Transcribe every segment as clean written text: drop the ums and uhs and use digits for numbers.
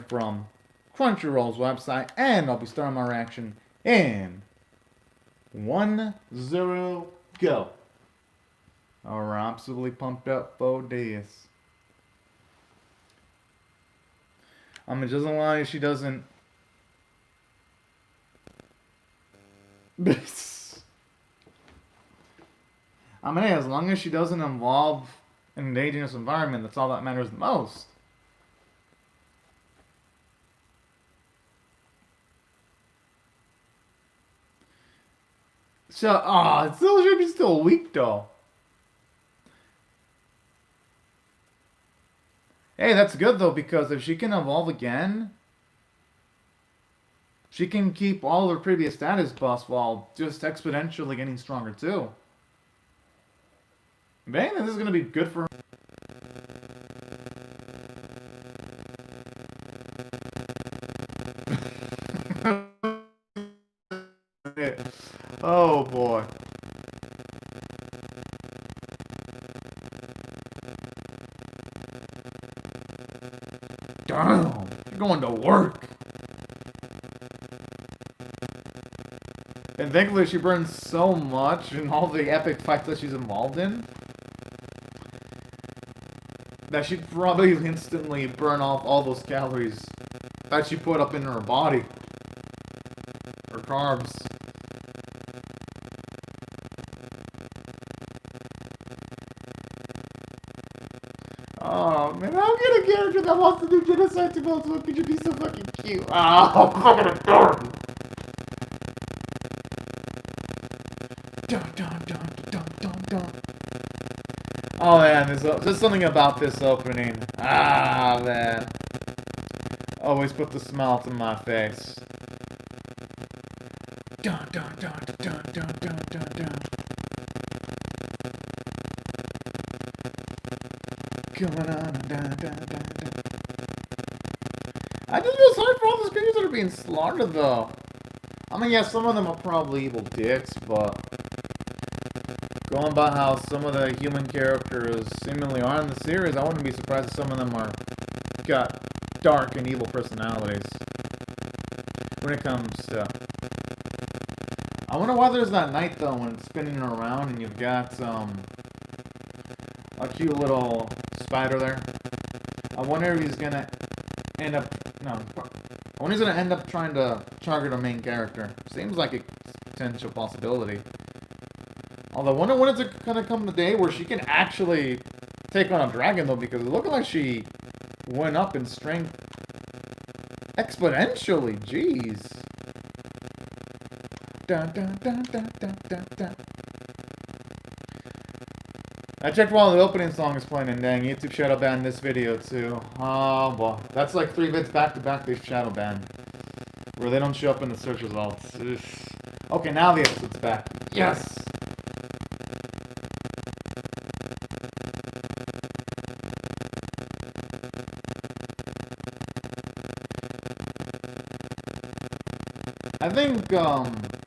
from Crunchyroll's website, and I'll be starting my reaction in 1-0 go. We're absolutely pumped up for this. I mean, just a lie, she doesn't. I mean, hey, as long as she doesn't involve an dangerous environment, that's all that matters the most. So, it still should be still weak though. Hey, that's good though, because if she can evolve again, she can keep all her previous status buffs while just exponentially getting stronger too. Man, this is gonna be good for her. Oh boy. Damn, you're going to work. And thankfully she burns so much in all the epic fights that she's involved in that she'd probably instantly burn off all those calories that she put up in her body. Or carbs. Oh man, how can a character that wants to do genocide to multiple could you be so fucking cute? Oh, fucking adorable. Dun, dun, dun, dun, dun, dun. Oh man, there's something about this opening. Ah man. Always put the smile to my face. Dun dun dun dun dun dun dun dun. Coming on, dun dun dun dun. I just feel sorry for all those creatures that are being slaughtered though. I mean, yeah, some of them are probably evil dicks, but going by how some of the human characters seemingly are in the series, I wouldn't be surprised if some of them got dark and evil personalities. When it comes to, I wonder why there's that knight though when it's spinning around and you've got a cute little spider there. I wonder if he's gonna end up I wonder if he's gonna end up trying to target our main character. Seems like a potential possibility. Although I wonder when it's gonna come the day where she can actually take on a dragon though, because it looked like she went up in strength exponentially. Jeez. Dun, dun, dun, dun, dun, dun, dun. I checked while the opening song is playing, and dang, YouTube shadow banned this video too. Oh boy, that's like 3 vids back to back they've shadow banned, where they don't show up in the search results. Ugh. Okay, now the episode's back. Yes. I think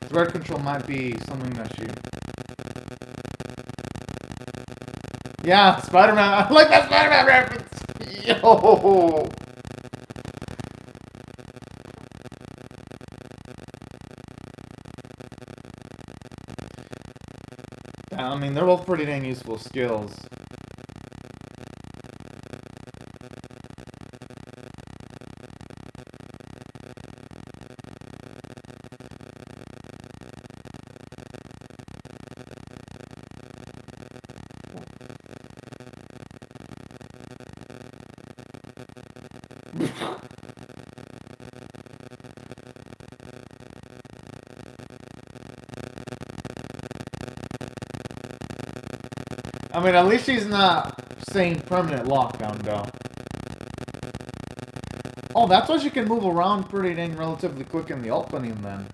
thread control might be something that she. Yeah, Spider-Man. I like that Spider-Man reference. Yo. I mean, they're both pretty dang useful skills. I mean, at least she's not saying permanent lockdown, though. Oh, that's why she can move around pretty dang relatively quick in the opening, then.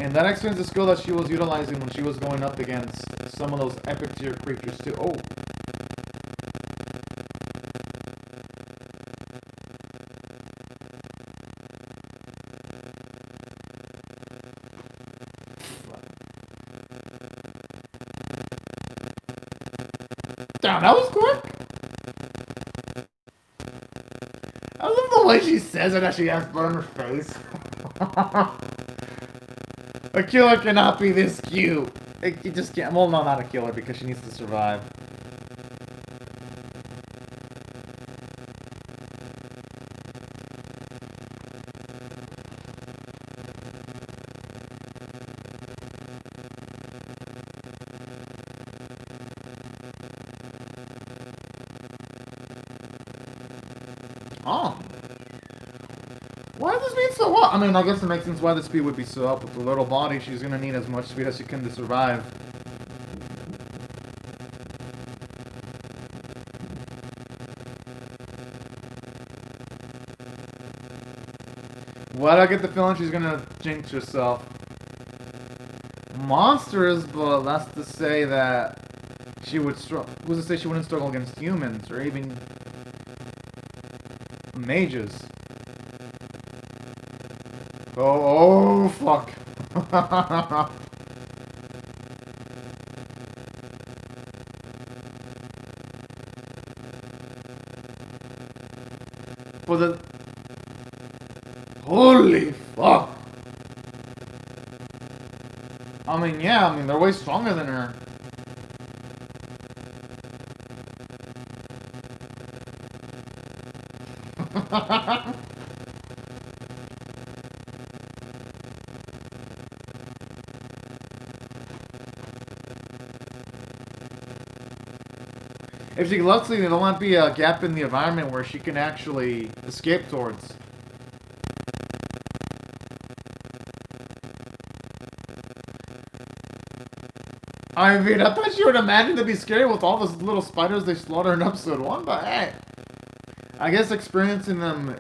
And that explains the skill that she was utilizing when she was going up against some of those epic tier creatures, too. Oh. Damn, that was quick. the way she says it as she has blood on her face? A killer cannot be this cute. You just can't. Well, no, not a killer because she needs to survive. Oh. Why does this speed so up? I mean, I guess it makes sense why the speed would be so up. With the little body, she's gonna need as much speed as she can to survive. Why do I get the feeling she's gonna jinx herself? Monsters, but that's to say that she would struggle. Who's to say she wouldn't struggle against humans or even mages? Oh fuck. For the... Holy fuck. I mean, yeah, I mean, they're way stronger than her. If she luckily, there might be a gap in the environment where she can actually escape towards. I mean, I thought she would imagine to be scary with all those little spiders they slaughter in episode 1, but hey. I guess experiencing them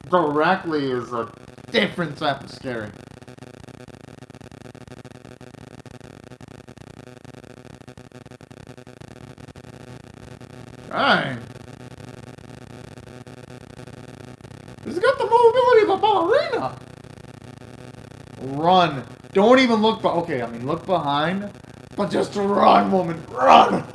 directly is a different type of scary. Alright. He's got the mobility of a ballerina! Run. Don't even look okay, I mean, look behind. But just run, woman. Run!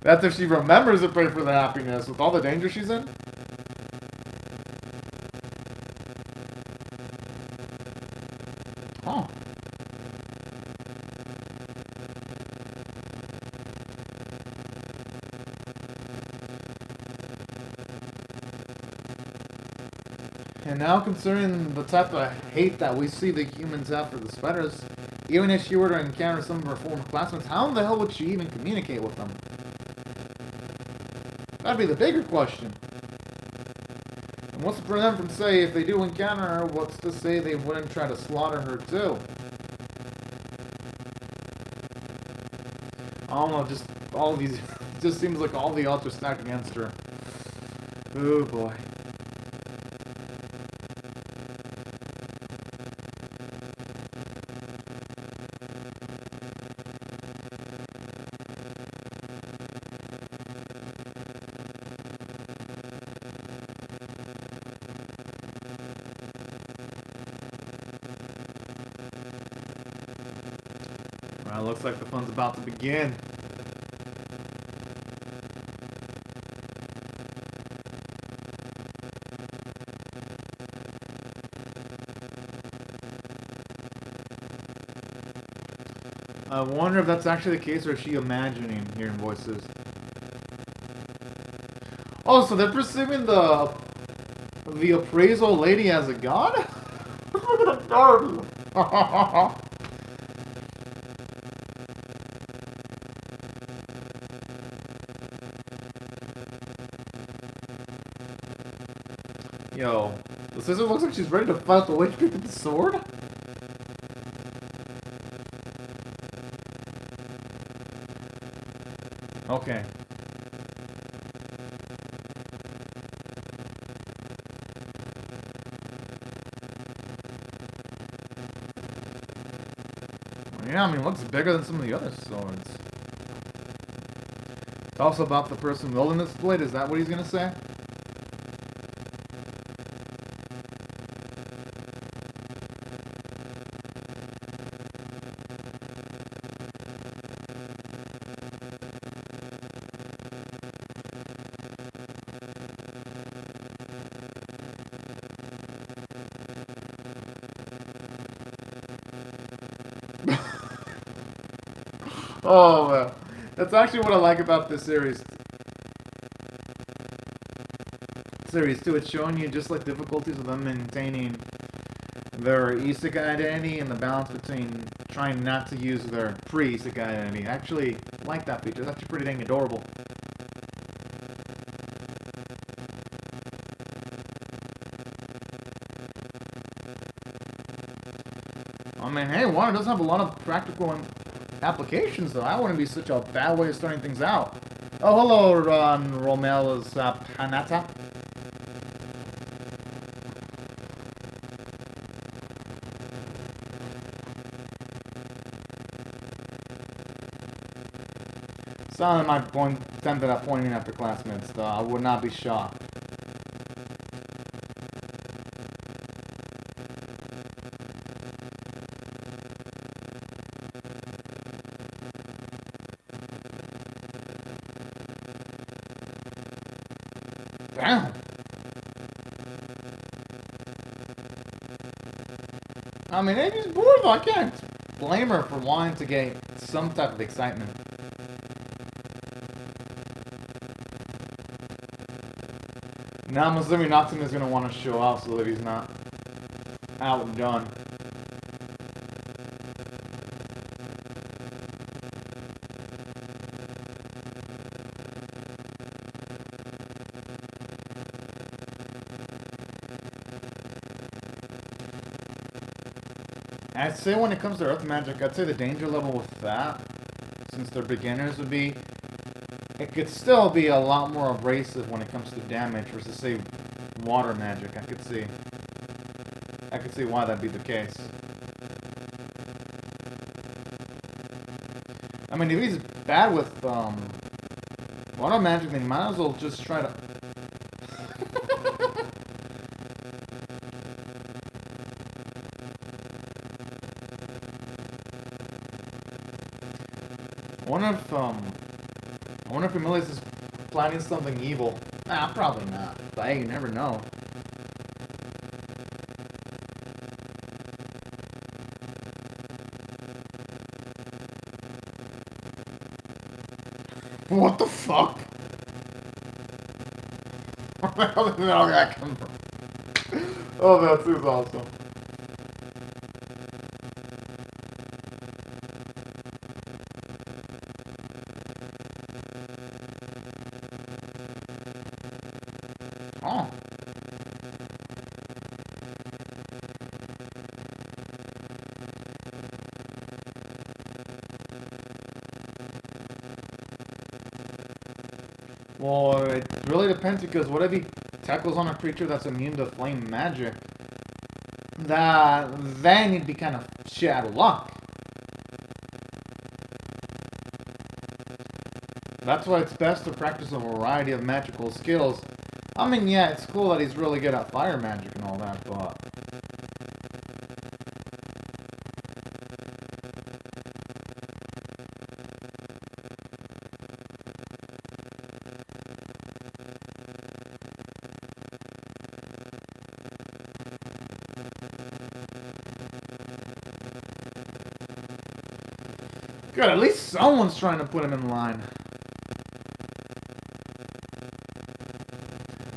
That's if she remembers to pray for the happiness with all the danger she's in. Oh. And now, considering the type of hate that we see the humans have for the spiders, even if she were to encounter some of her former classmates, how in the hell would she even communicate with them? That'd be the bigger question. And what's to prevent them from saying, if they do encounter her, what's to say they wouldn't try to slaughter her too? I don't know, just all these... It just seems like all the odds are stacked against her. Oh boy. Well, looks like the fun's about to begin. I wonder if that's actually the case, or is she imagining hearing voices? Oh, so they're perceiving the appraisal lady as a god? Look at the garden! Yo, the sister looks like she's ready to fight the witch with the sword? Okay. Yeah, I mean, it looks bigger than some of the other swords. It's also about the person wielding this blade, is that what he's gonna say? Oh man, that's actually what I like about this series too. It's showing you just like difficulties of them maintaining their isekai identity and the balance between trying not to use their pre-isekai identity. I actually like that feature. It's actually pretty dang adorable. I mean, hey, one, it does have a lot of practical applications, though. That wouldn't be such a bad way of starting things out. Oh, hello, Romeo's Panata. Some might point tempted at pointing after classmates, though. I would not be shocked. Damn. I mean, Amy's bored, though. I can't blame her for wanting to get some type of excitement. Now I'm assuming Natsume is going to want to show up so that he's not outdone. I'd say when it comes to earth magic, I'd say the danger level with that, since they're beginners, would be it could still be a lot more abrasive when it comes to damage versus, say, water magic. I could see why that'd be the case. I mean, if he's bad with water magic, then he might as well just try to. I wonder if Emilius is planning something evil. Nah, probably not. But hey, you never know. What the fuck? Where the hell did all that come from? Oh, that seems awesome. Oh. Well, it really depends because what if he tackles on a creature that's immune to flame magic? Then he'd be kind of shit out of luck. That's why it's best to practice a variety of magical skills. I mean, yeah, it's cool that he's really good at fire magic and all that, but... Good, at least someone's trying to put him in line.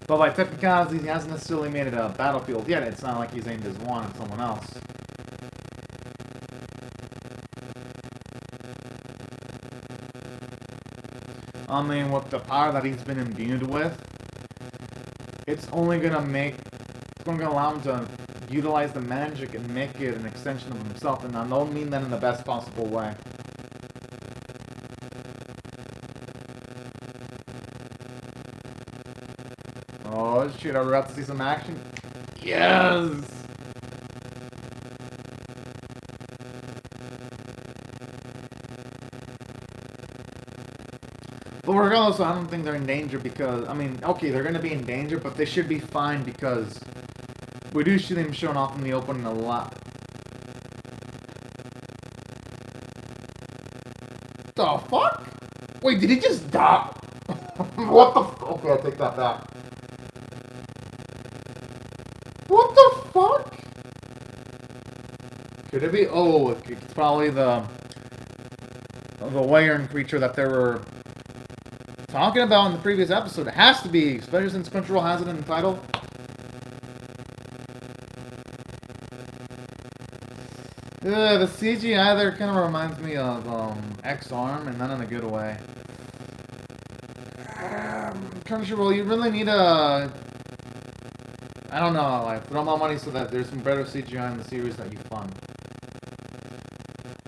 But by technicalities, he hasn't necessarily made it a battlefield yet. It's not like he's aimed his wand at someone else. I mean, with the power that he's been imbued with, it's only gonna allow him to utilize the magic and make it an extension of himself, and I don't mean that in the best possible way. Oh shit, are we about to see some action? Yes! But regardless, I don't think they're in danger because, I mean, okay, they're gonna be in danger, but they should be fine because we do see them showing off in the open a lot. The fuck? Wait, did he just die? What the f- Okay, I take that back. What the fuck? Could it be? Oh, it's probably the Wyvern creature that they were talking about in the previous episode. It has to be, especially since Crunchyroll has it in the title. The CGI there kind of reminds me of X-Arm, and not in a good way. Crunchyroll, you really need a... I don't know, like, throw my money so that there's some better CGI in the series that you fund.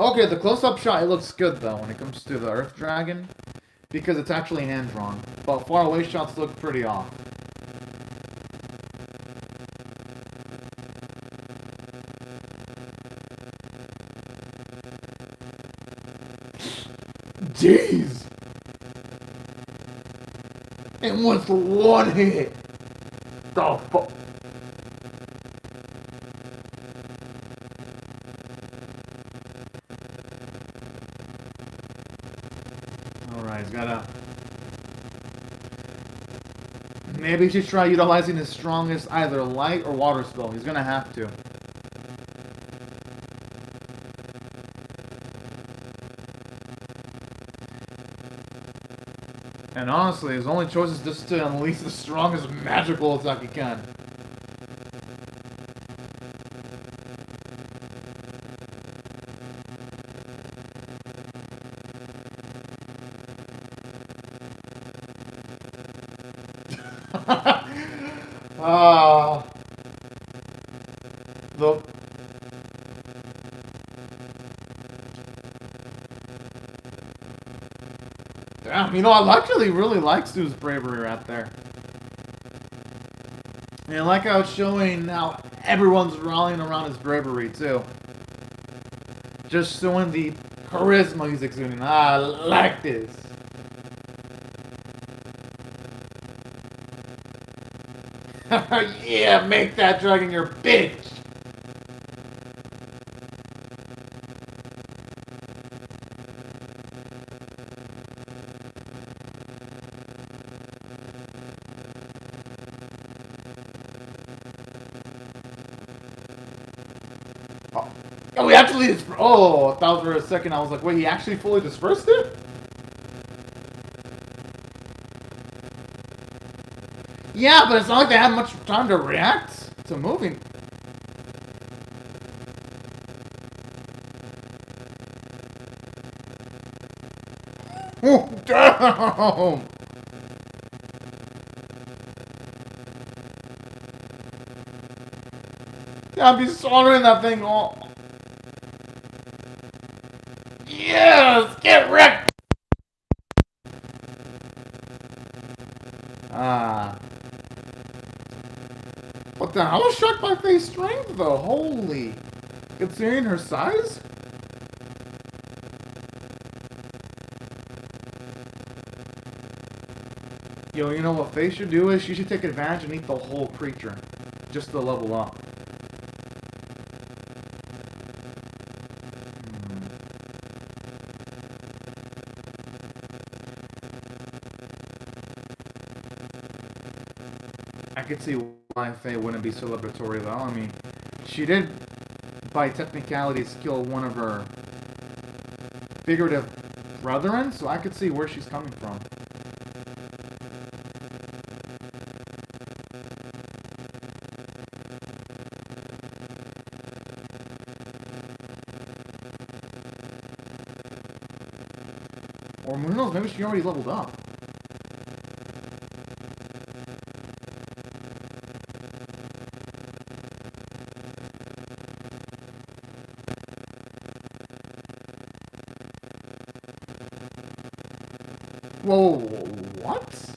Okay, the close-up shot, it looks good, though, when it comes to the Earth Dragon, because it's actually hand-drawn. But far-away shots look pretty off. Jeez! And with one hit! The fuck? Alright, he's gotta... Maybe he should try utilizing his strongest either light or water spell. He's gonna have to. And honestly, his only choice is just to unleash the strongest magical attack he can. The... Damn, you know, I actually really like Stu's bravery right there. And I like how it's showing how everyone's rallying around his bravery, too. Just showing the charisma he's exuding. I like this. Yeah, make that dragon your bitch! Oh, he actually... Oh, I thought for a second I was like, wait, he actually fully dispersed it? Yeah, but it's not like they had much time to react to moving. Oh, damn! I'd be soldering that thing all... Yes! Get wrecked! What the hell? I was shocked by Faye's strength, though. Holy. Considering her size? Yo, you know what Faye should do is she should take advantage and eat the whole creature. Just to level up. I could see why Faye wouldn't be celebratory, though. I mean, she did, by technicalities, kill one of her figurative brethren, so I could see where she's coming from. Or who knows, maybe she already leveled up. Whoa, what?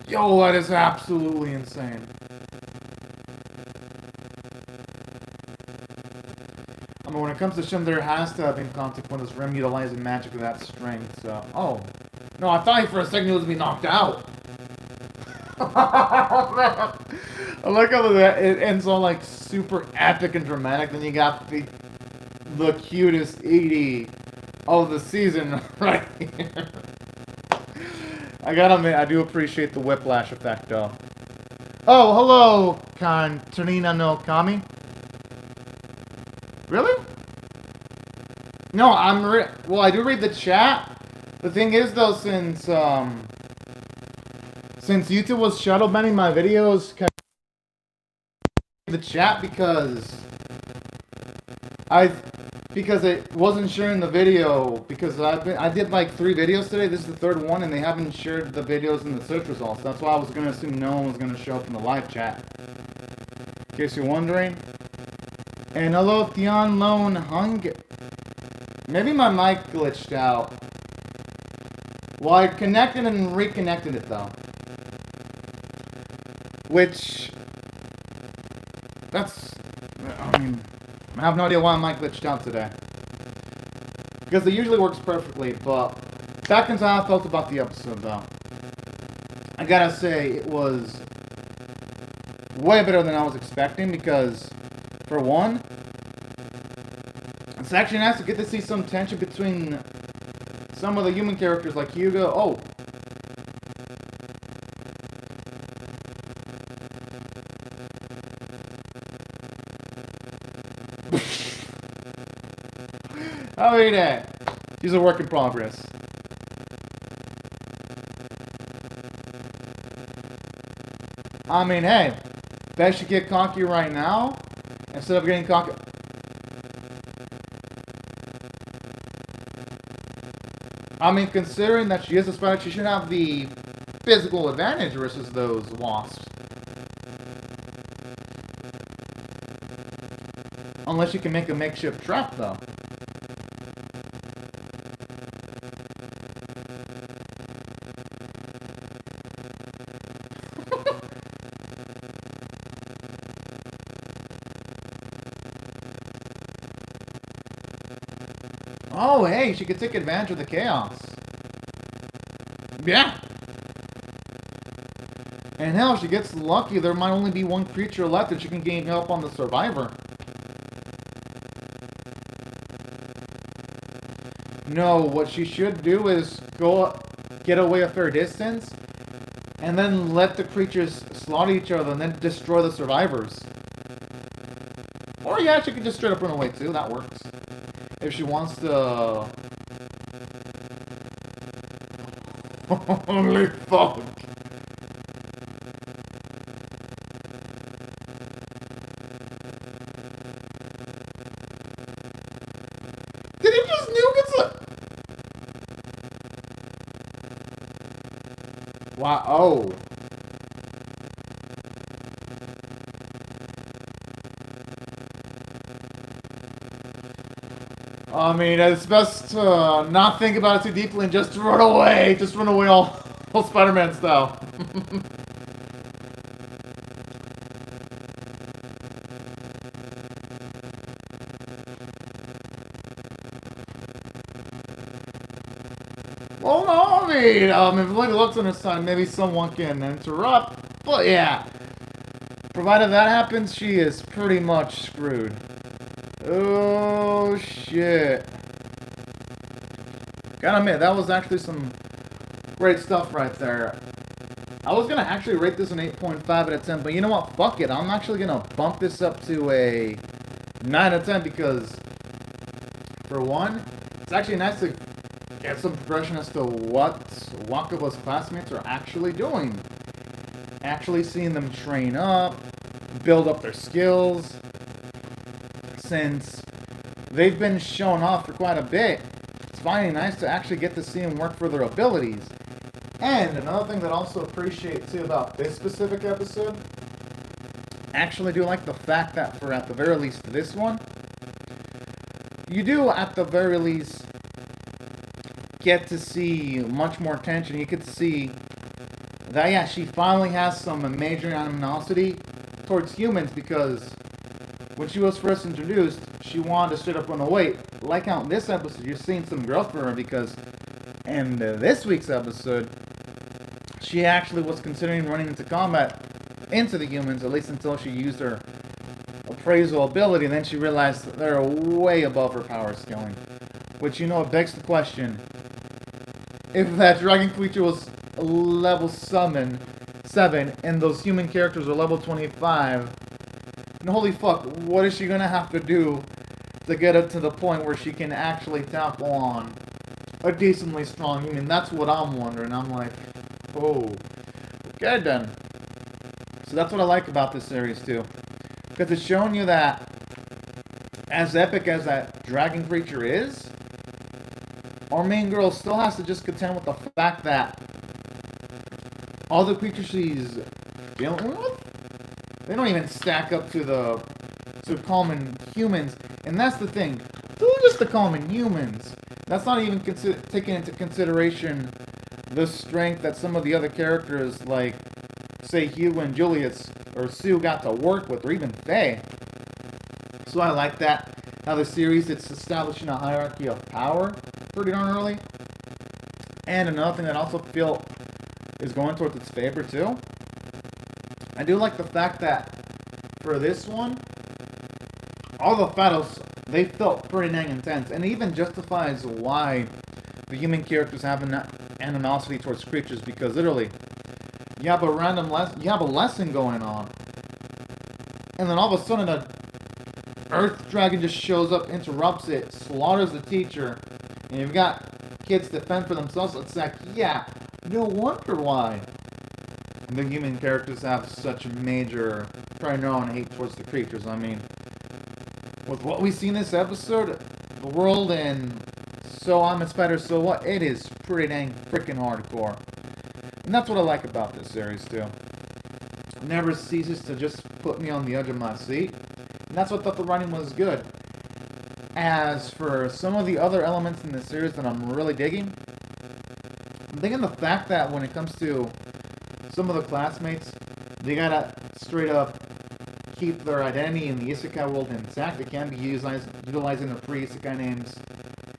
Yo, that is absolutely insane. I mean, when it comes to Shim, there has to have been consequences for him utilizing magic of that strength, so... Oh. No, I thought for a second he was to be knocked out. I like how it ends all, like, super epic and dramatic, then you got the cutest Edie of the season right here. I gotta admit, I do appreciate the whiplash effect, though. Oh, hello, Kantarina no Kami. Really? No, well, I do read the chat. The thing is, though, since YouTube was shadow banning my videos, the chat because it wasn't sharing the video because I did like 3 videos today. This is the 3rd one, and they haven't shared the videos in the search results. That's why I was gonna assume no one was gonna show up in the live chat. In case you're wondering. And hello, Theon Lone Hung. Maybe my mic glitched out. Well, I connected and reconnected it though. Which, I mean, I have no idea why my mic glitched out today. Because it usually works perfectly, but back into how I felt about the episode though. I gotta say, it was way better than I was expecting because, for one, it's actually nice to get to see some tension between some of the human characters like Hugo. Oh! How are you there? She's a work in progress. I mean, hey, bet she get cocky right now instead of getting cocky. I mean, considering that she is a spider, she should have the physical advantage versus those wasps. Unless you can make a makeshift trap, though. Oh, hey, she could take advantage of the chaos. Yeah. And hell, if she gets lucky, there might only be one creature left and she can gain help on the survivor. No, what she should do is get away a fair distance and then let the creatures slaughter each other and then destroy the survivors. Or yeah, she could just straight up run away too, that works. If she wants to... Holy fuck! Did he just nuke it? Wow, oh. I mean, it's best to not think about it too deeply and just run away. Just run away all Spider-Man style. Well, no, I mean, if Lady looks on her side, maybe someone can interrupt. But yeah, provided that happens, she is pretty much screwed. Oh, shit. Gotta admit, that was actually some great stuff right there. I was gonna actually rate this an 8.5 out of 10, but you know what? Fuck it. I'm actually gonna bump this up to a 9 out of 10 because, for one, it's actually nice to get some progression as to what Wakaba's classmates are actually doing. Actually seeing them train up, build up their skills. Since they've been shown off for quite a bit, it's finally nice to actually get to see them work for their abilities. And another thing that I also appreciate too about this specific episode, I actually do like the fact that for at the very least this one, you do at the very least get to see much more tension. You get to see that, yeah, she finally has some major animosity towards humans because when she was first introduced, she wanted to straight up run away. Like how in this episode, you're seeing some growth for her because in this week's episode, she actually was considering running into combat into the humans, at least until she used her appraisal ability, and then she realized that they're way above her power scaling. Which, you know, it begs the question, if that dragon creature was level 7, and those human characters are level 25, and holy fuck, what is she gonna have to do to get it to the point where she can actually tackle on a decently strong human. That's what I'm wondering. I'm like, oh, okay then. So that's what I like about this series too, because it's showing you that as epic as that dragon creature is, our main girl still has to just contend with the fact that all the creatures she's dealing with, they don't even stack up to the common humans. And that's the thing. They're just the common humans. That's not even taking into consideration the strength that some of the other characters, like, say, Hugh and Julius, or Sue, got to work with, or even Faye. So I like that. How the series, it's establishing a hierarchy of power pretty darn early. And another thing that I also feel is going towards its favor, too. I do like the fact that, for this one, all the battles, they felt pretty dang intense. And it even justifies why the human characters have an animosity towards creatures, because literally, you have a lesson going on, and then all of a sudden a earth dragon just shows up, interrupts it, slaughters the teacher, and you've got kids defend for themselves. It's like, yeah, no wonder why the human characters have such major paranoia and hate towards the creatures. I mean, with what we see in this episode, the world and So I'm a Spider, So What, it is pretty dang freaking hardcore. And that's what I like about this series, too. It never ceases to just put me on the edge of my seat. And that's what I thought the writing was good. As for some of the other elements in the series that I'm really digging, I'm digging the fact that when it comes to some of the classmates, they gotta straight up keep their identity in the isekai world intact. They can't be utilizing their pre-isekai names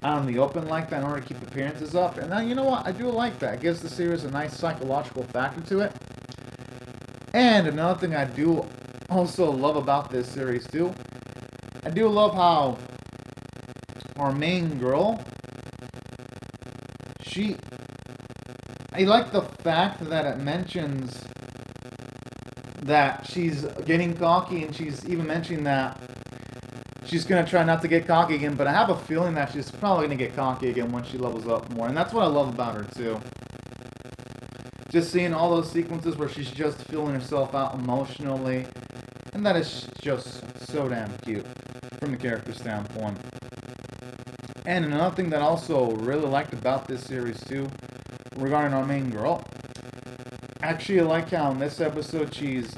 out in the open like that in order to keep appearances up. And then, you know what? I do like that. It gives the series a nice psychological factor to it. And another thing I do also love about this series, too, I do love how our main girl, I like the fact that it mentions that she's getting cocky, and she's even mentioning that she's going to try not to get cocky again, but I have a feeling that she's probably going to get cocky again once she levels up more, and that's what I love about her, too. Just seeing all those sequences where she's just feeling herself out emotionally, and that is just so damn cute from the character standpoint. And another thing that I also really liked about this series, too, regarding our main girl, actually I like how in this episode she's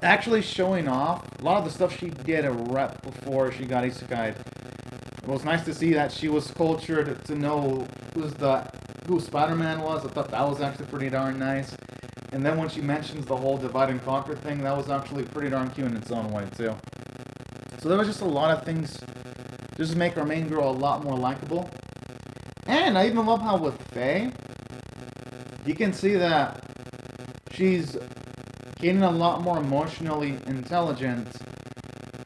actually showing off a lot of the stuff she did a rep before she got isekai'd. It was nice to see that she was cultured to know who Spider-Man was. I thought that was actually pretty darn nice. And then when she mentions the whole divide and conquer thing, that was actually pretty darn cute in its own way, too. So there was just a lot of things just to make our main girl a lot more likable. And I even love how with Faye, you can see that she's getting a lot more emotionally intelligent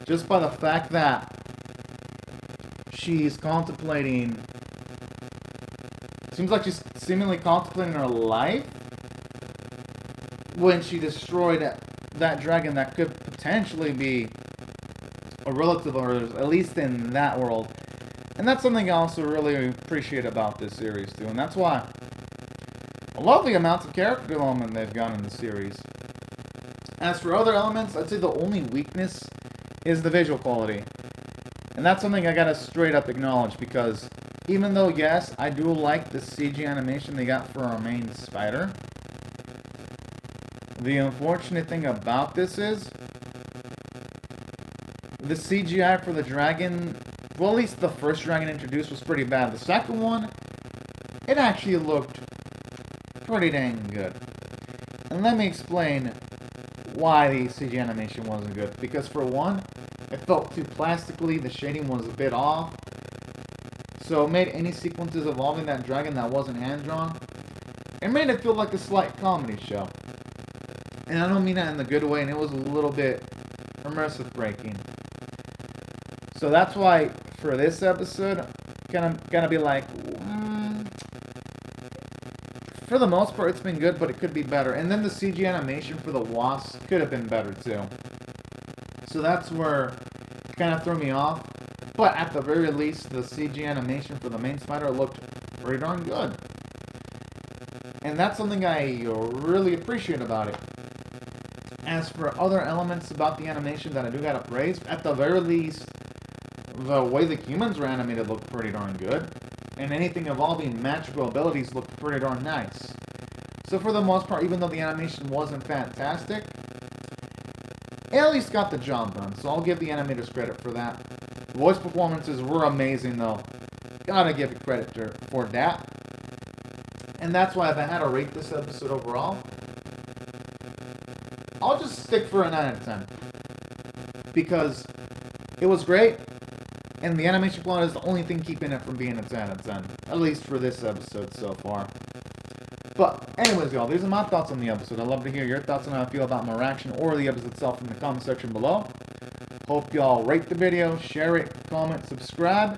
just by the fact that she's contemplating, seems like she's seemingly contemplating her life when she destroyed that dragon that could potentially be a relative of hers, at least in that world. And that's something I also really appreciate about this series, too. And that's why I love the amounts of character development they've got in the series. As for other elements, I'd say the only weakness is the visual quality. And that's something I gotta straight up acknowledge, because even though, yes, I do like the CG animation they got for our main spider, the unfortunate thing about this is the CGI for the dragon, well, at least the first dragon introduced was pretty bad. The second one, it actually looked pretty dang good. And let me explain why the CG animation wasn't good. Because for one, it felt too plastically, the shading was a bit off. So it made any sequences involving that dragon that wasn't hand-drawn, it made it feel like a slight comedy show. And I don't mean that in the good way, and it was a little bit immersive breaking. So that's why, for this episode, gonna be like, for the most part, it's been good, but it could be better. And then the CG animation for the wasp could have been better, too. So that's where kind of threw me off. But at the very least, the CG animation for the main spider looked pretty darn good. And that's something I really appreciate about it. As for other elements about the animation that I do gotta praise, at the very least, the way the humans were animated looked pretty darn good. And anything involving magical abilities looked pretty darn nice. So for the most part, even though the animation wasn't fantastic, it at least got the job done. So I'll give the animators credit for that. Voice performances were amazing though. Gotta give it credit for that. And that's why if I had to rate this episode overall, I'll just stick for a 9 out of 10. Because it was great, and the animation quality is the only thing keeping it from being a 10 out of 10. At least for this episode so far. But anyways, y'all, these are my thoughts on the episode. I'd love to hear your thoughts on how I feel about my reaction or the episode itself in the comment section below. Hope y'all rate the video, share it, comment, subscribe.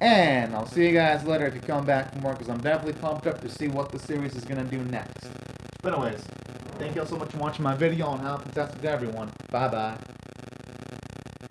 And I'll see you guys later if you come back for more, because I'm definitely pumped up to see what the series is going to do next. But anyways, thank y'all so much for watching my video, and have a fantastic day, everyone. Bye-bye.